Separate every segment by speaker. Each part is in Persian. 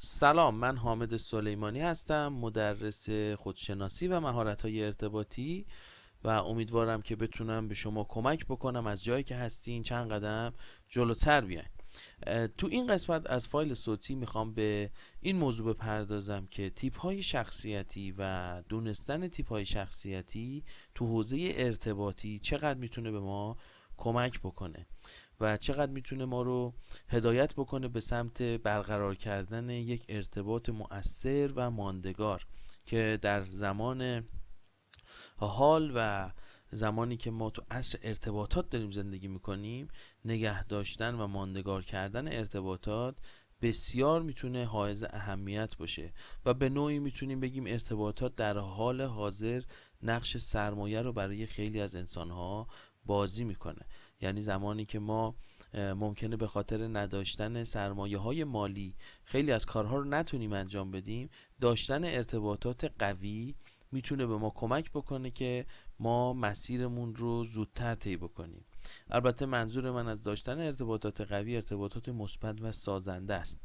Speaker 1: سلام، من حامد سلیمانی هستم، مدرس خودشناسی و مهارت‌های ارتباطی و امیدوارم که بتونم به شما کمک بکنم از جایی که هستین چند قدم جلوتر بیاین. تو این قسمت از فایل صوتی میخوام به این موضوع بپردازم که تیپ های شخصیتی و دونستن تیپ های شخصیتی تو حوزه ارتباطی چقدر میتونه به ما کمک بکنه و چقدر میتونه ما رو هدایت بکنه به سمت برقرار کردن یک ارتباط مؤثر و ماندگار که در زمان حال و زمانی که ما تو عصر ارتباطات داریم زندگی میکنیم، نگه داشتن و ماندگار کردن ارتباطات بسیار میتونه حائز اهمیت باشه و به نوعی میتونیم بگیم ارتباطات در حال حاضر نقش سرمایه رو برای خیلی از انسانها بازی میکنه. یعنی زمانی که ما ممکنه به خاطر نداشتن سرمایه های مالی خیلی از کارها رو نتونیم انجام بدیم، داشتن ارتباطات قوی میتونه به ما کمک بکنه که ما مسیرمون رو زودتر طی بکنیم. البته منظور من از داشتن ارتباطات قوی ارتباطات مثبت و سازنده است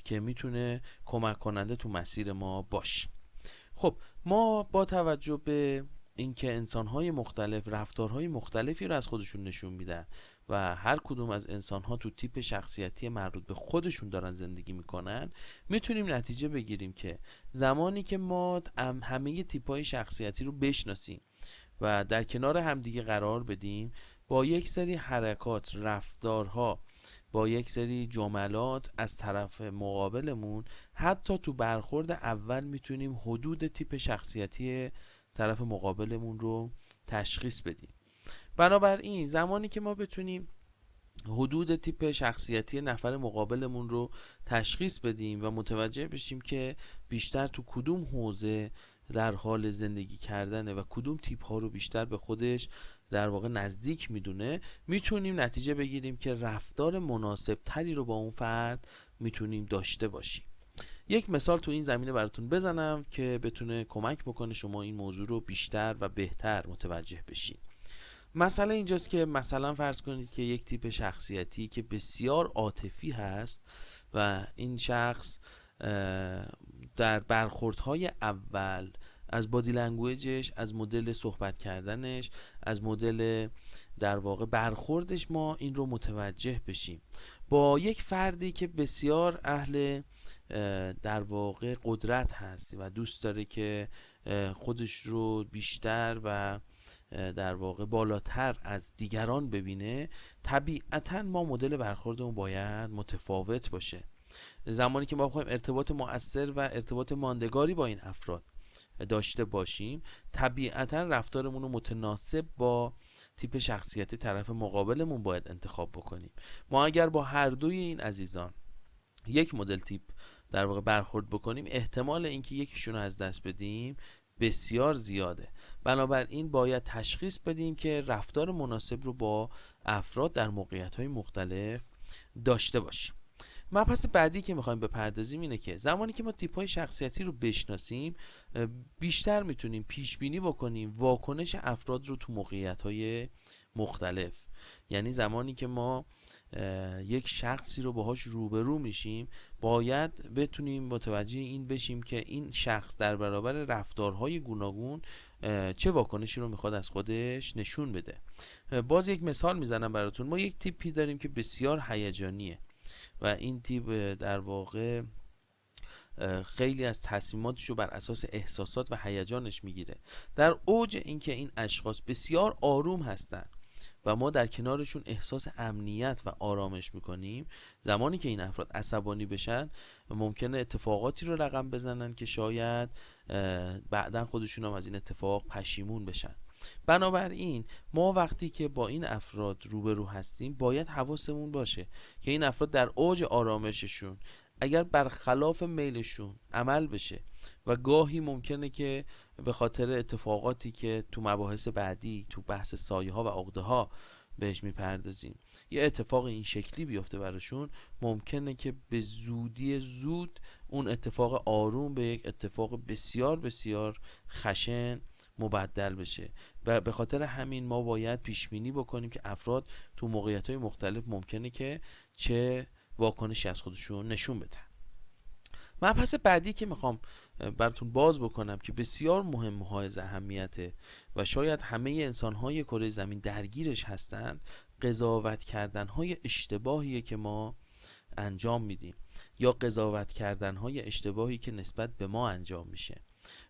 Speaker 1: که میتونه کمک کننده تو مسیر ما باشه. خب، ما با توجه به اینکه انسان‌های مختلف رفتارهای مختلفی رو از خودشون نشون میدن و هر کدوم از انسان‌ها تو تیپ شخصیتی مربوط به خودشون دارن زندگی میکنن، میتونیم نتیجه بگیریم که زمانی که ما همه تیپ‌های شخصیتی رو بشناسیم و در کنار همدیگه قرار بدیم، با یک سری حرکات، رفتارها، با یک سری جملات از طرف مقابلمون، حتی تو برخورد اول میتونیم حدود تیپ شخصیتی طرف مقابلمون رو تشخیص بدیم. بنابراین زمانی که ما بتونیم حدود تیپ شخصیتی نفر مقابلمون رو تشخیص بدیم و متوجه بشیم که بیشتر تو کدوم حوزه در حال زندگی کردنه و کدوم تیپ ها رو بیشتر به خودش در واقع نزدیک میدونه، میتونیم نتیجه بگیریم که رفتار مناسب تری رو با اون فرد میتونیم داشته باشیم. یک مثال تو این زمینه براتون بزنم که بتونه کمک بکنه شما این موضوع رو بیشتر و بهتر متوجه بشین. مسئله اینجاست که مثلا فرض کنید که یک تیپ شخصیتی که بسیار عاطفی هست و این شخص در برخوردهای اول از بادی لنگویجش، از مدل صحبت کردنش، از مدل در واقع برخوردش ما این رو متوجه بشیم. با یک فردی که بسیار اهل در واقع قدرت هست و دوست داره که خودش رو بیشتر و در واقع بالاتر از دیگران ببینه، طبیعتا ما مدل برخوردمون باید متفاوت باشه. زمانی که ما بخوایم ارتباط مؤثر و ارتباط ماندگاری با این افراد داشته باشیم، طبیعتا رفتارمون رو متناسب با تیپ شخصیتی طرف مقابلمون باید انتخاب بکنیم. ما اگر با هر دوی این عزیزان یک مدل تیپ در واقع برخورد بکنیم، احتمال اینکه یکیشون رو از دست بدیم بسیار زیاده. بنابراین باید تشخیص بدیم که رفتار مناسب رو با افراد در موقعیت‌های مختلف داشته باشیم. مبحث بعدی که میخوایم بپردازیم اینه که زمانی که ما تیپ‌های شخصیتی رو بشناسیم، بیشتر میتونیم پیش بینی بکنیم واکنش افراد رو تو موقعیت‌های مختلف. یعنی زمانی که ما یک شخصی رو باهاش روبرو میشیم، باید بتونیم متوجه این بشیم که این شخص در برابر رفتارهای گوناگون چه واکنشی رو میخواد از خودش نشون بده. باز یک مثال میزنم براتون. ما یک تیپی داریم که بسیار هیجانیه و این تیپ در واقع خیلی از تصمیماتش رو بر اساس احساسات و هیجانش میگیره. در اوج اینکه این اشخاص بسیار آروم هستند و ما در کنارشون احساس امنیت و آرامش میکنیم، زمانی که این افراد عصبانی بشن ممکنه اتفاقاتی رو رقم بزنن که شاید بعداً خودشون هم از این اتفاق پشیمون بشن. بنابراین ما وقتی که با این افراد روبرو هستیم، باید حواسمون باشه که این افراد در اوج آرامششون اگر برخلاف میلشون عمل بشه و گاهی ممکنه که به خاطر اتفاقاتی که تو مباحث بعدی تو بحث سایه ها و عقده ها بهش میپردازیم یه اتفاق این شکلی بیفته براشون، ممکنه که به زودی زود اون اتفاق آروم به یک اتفاق بسیار بسیار خشن مبدل بشه و به خاطر همین ما باید پیش بینی بکنیم که افراد تو موقعیت‌های مختلف ممکنه که چه واکنشی از خودشون نشون بدن. مبحث بعدی که میخوام براتون باز بکنم که بسیار مهم و حائز اهمیته و شاید همه انسان‌های کره زمین درگیرش هستن، قضاوت کردن‌های اشتباهیه که ما انجام میدیم یا قضاوت کردن‌های اشتباهی که نسبت به ما انجام میشه.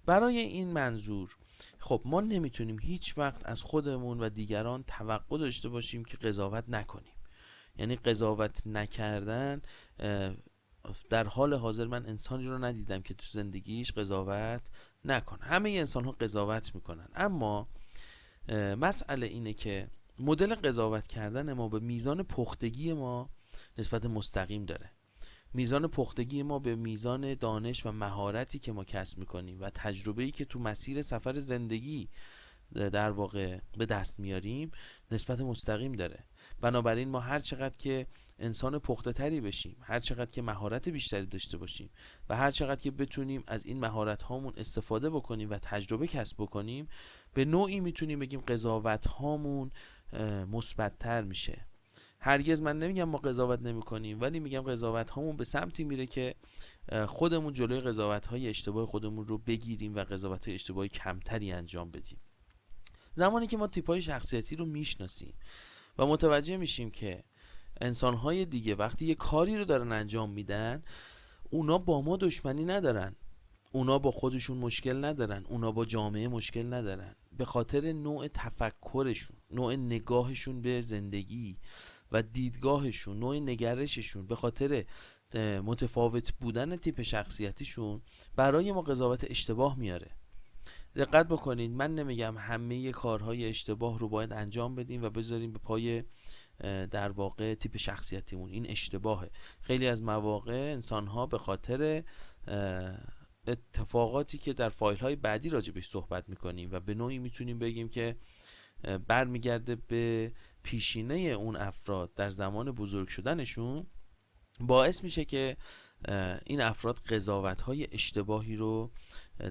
Speaker 1: برای این منظور خب ما نمیتونیم هیچ وقت از خودمون و دیگران توقع داشته باشیم که قضاوت نکنیم. یعنی قضاوت نکردن، در حال حاضر من انسانی رو ندیدم که تو زندگیش قضاوت نکنه. همه انسان ها قضاوت میکنن، اما مسئله اینه که مدل قضاوت کردن ما به میزان پختگی ما نسبت مستقیم داره. میزان پختگی ما به میزان دانش و مهارتی که ما کسب میکنیم و تجربه‌ای که تو مسیر سفر زندگی در واقع به دست میاریم نسبت مستقیم داره. بنابراین ما هر چقدر که انسان پخته تری بشیم، هر چقدر که مهارت بیشتری داشته باشیم و هر چقدر که بتونیم از این مهارت هامون استفاده بکنیم و تجربه کسب بکنیم، به نوعی میتونیم بگیم قضاوت هامون مثبت تر میشه. هرگز من نمیگم ما قضاوت نمی کنیم، ولی میگم قضاوت هامون به سمتی میره که خودمون جلوی قضاوت های اشتباه خودمون رو بگیریم و قضاوت های اشتباهی کمتری انجام بدیم. زمانی که ما تیپ های شخصیتی رو میشناسیم و متوجه میشیم که انسان های دیگه وقتی یه کاری رو دارن انجام میدن، اونا با ما دشمنی ندارن، اونا با خودشون مشکل ندارن، اونا با جامعه مشکل ندارن، به خاطر نوع تفکرشون، نوع نگاهشون به زندگی و دیدگاهشون، نوع نگرششون، به خاطر متفاوت بودن تیپ شخصیتیشون برای ما قضاوت اشتباه میاره. دقت بکنید، من نمیگم همه کارهای اشتباه رو باید انجام بدیم و بذاریم به پای در واقع تیپ شخصیتیمون. این اشتباهه. خیلی از مواقع انسان‌ها به خاطر اتفاقاتی که در فایل‌های بعدی راجبش صحبت می‌کنیم و به نوعی میتونیم بگیم که برمیگرده به پیشینه اون افراد در زمان بزرگ شدنشون، باعث میشه که این افراد قضاوت‌های اشتباهی رو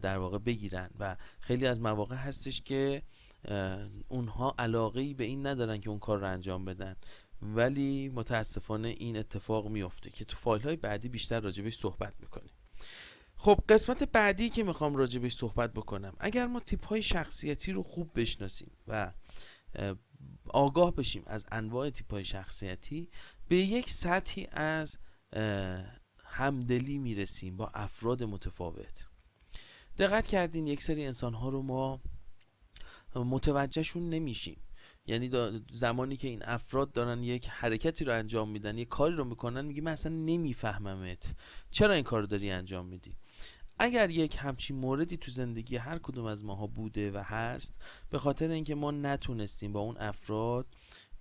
Speaker 1: در واقع بگیرن و خیلی از مواقع هستش که اونها علاقه‌ای به این ندارن که اون کار رو انجام بدن، ولی متاسفانه این اتفاق میفته که تو فایل‌های بعدی بیشتر راجبش صحبت میکنیم. خب قسمت بعدی که میخوام راجبش صحبت بکنم، اگر ما تیپ‌های شخصیتی رو خوب بشناسیم و آگاه بشیم از انواع تیپ‌های شخصیتی، به یک سطحی از همدلی میرسیم با افراد متفاوت. دقت کردین یک سری انسان‌ها رو ما متوجهشون نمیشیم، یعنی زمانی که این افراد دارن یک حرکتی رو انجام میدن، یک کاری رو میکنن، میگیم من اصلا نمیفهممت، چرا این کار رو داری انجام میدی؟ اگر یک همچین موردی تو زندگی هر کدوم از ماها بوده و هست، به خاطر اینکه ما نتونستیم با اون افراد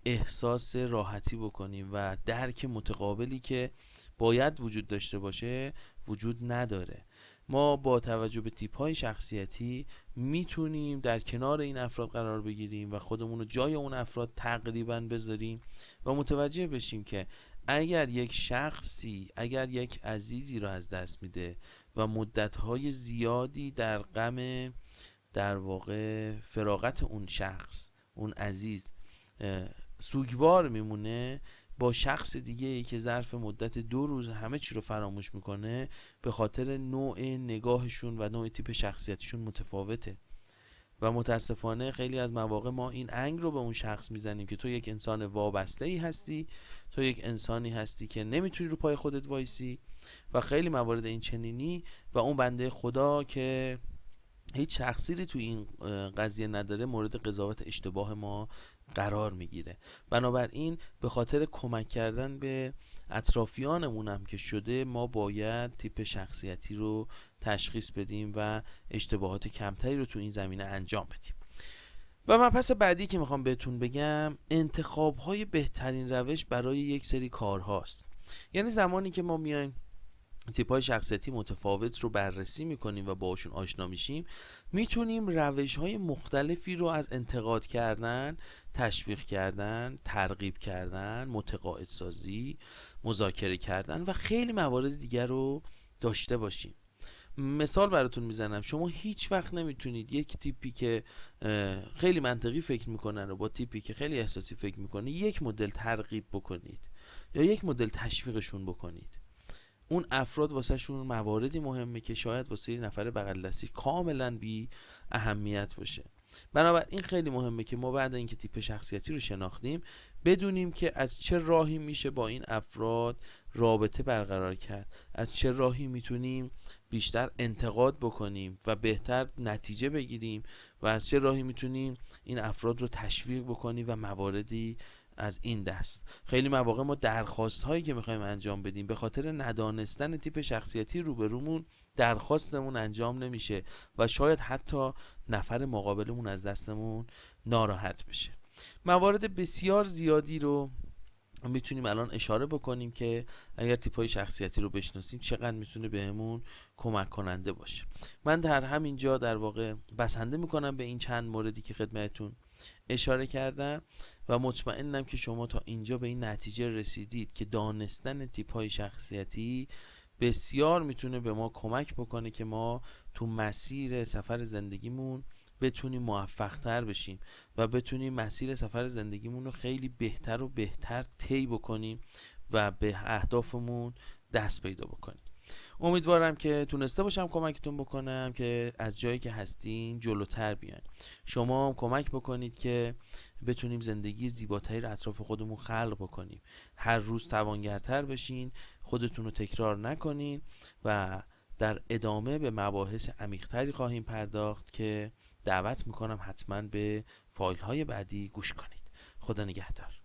Speaker 1: احساس راحتی بکنیم و درک متقابلی که باید وجود داشته باشه وجود نداره. ما با توجه به تیپ های شخصیتی میتونیم در کنار این افراد قرار بگیریم و خودمون رو جای اون افراد تقریبا بذاریم و متوجه بشیم که اگر یک شخصی، اگر یک عزیزی رو از دست میده و مدتهای زیادی در غم در واقع فراغت اون شخص، اون عزیز سوگوار میمونه، با شخص دیگه ای که ظرف مدت 2 روز همه چی رو فراموش میکنه، به خاطر نوع نگاهشون و نوع تیپ شخصیتشون متفاوته و متاسفانه خیلی از مواقع ما این انگ رو به اون شخص میزنیم که تو یک انسان وابسته ای هستی، تو یک انسانی هستی که نمیتونی رو پای خودت وایسی و خیلی موارد این چنینی، و اون بنده خدا که هیچ تقصیری تو این قضیه نداره مورد قضاوت اشتباه ما قرار میگیره. بنابراین به خاطر کمک کردن به اطرافیانمون هم که شده، ما باید تیپ شخصیتی رو تشخیص بدیم و اشتباهات کمتری رو تو این زمینه انجام بدیم. و مبحث بعدی که میخوام بهتون بگم، انتخاب‌های بهترین روش برای یک سری کارهاست. یعنی زمانی که ما میایم تیپ‌های شخصیتی متفاوت رو بررسی میکنیم و باشون آشنا میشیم، میتونیم روش‌های مختلفی رو از انتقاد کردن، تشویق کردن، ترغیب کردن، متقاعد سازی، مذاکره کردن و خیلی موارد دیگر رو داشته باشیم. مثال براتون میزنم، شما هیچ وقت نمیتونید یک تیپی که خیلی منطقی فکر میکنن رو با تیپی که خیلی احساسی فکر میکنه یک مدل ترغیب بکنید یا یک مدل تشویقشون بکنید. اون افراد واسه شون مواردی مهمه که شاید واسه یه نفر بغل دستی کاملا بی اهمیت باشه. بنابراین خیلی مهمه که ما بعد اینکه تیپ شخصیتی رو شناختیم بدونیم که از چه راهی میشه با این افراد رابطه برقرار کرد، از چه راهی میتونیم بیشتر انتقاد بکنیم و بهتر نتیجه بگیریم و از چه راهی میتونیم این افراد رو تشویق بکنیم و مواردی از این دست. خیلی مواقع ما درخواست هایی که میخوایم انجام بدیم به خاطر ندانستن تیپ شخصیتی روبرومون درخواستمون انجام نمیشه و شاید حتی نفر مقابلمون از دستمون ناراحت بشه. موارد بسیار زیادی رو میتونیم الان اشاره بکنیم که اگر تیپ‌های شخصیتی رو بشناسیم چقدر میتونه بهمون کمک کننده باشه. من در همین جا در واقع بسنده میکنم به این چند موردی که خدمتتون اشاره کردم و مطمئنم که شما تا اینجا به این نتیجه رسیدید که دانستن تیپ‌های شخصیتی بسیار میتونه به ما کمک بکنه که ما تو مسیر سفر زندگیمون بتونیم موفق تر بشیم و بتونیم مسیر سفر زندگیمون رو خیلی بهتر و بهتر طی بکنیم و به اهدافمون دست پیدا بکنیم. امیدوارم که تونسته باشم کمکتون بکنم که از جایی که هستین جلوتر بیاین. شما هم کمک بکنید که بتونیم زندگی زیباتری رو اطراف خودمون خلق بکنیم. هر روز توانگرتر بشین، خودتون رو تکرار نکنین و در ادامه به مباحث عمیق‌تری خواهیم پرداخت که دعوت میکنم حتما به فایل های بعدی گوش کنید. خدا نگهدار.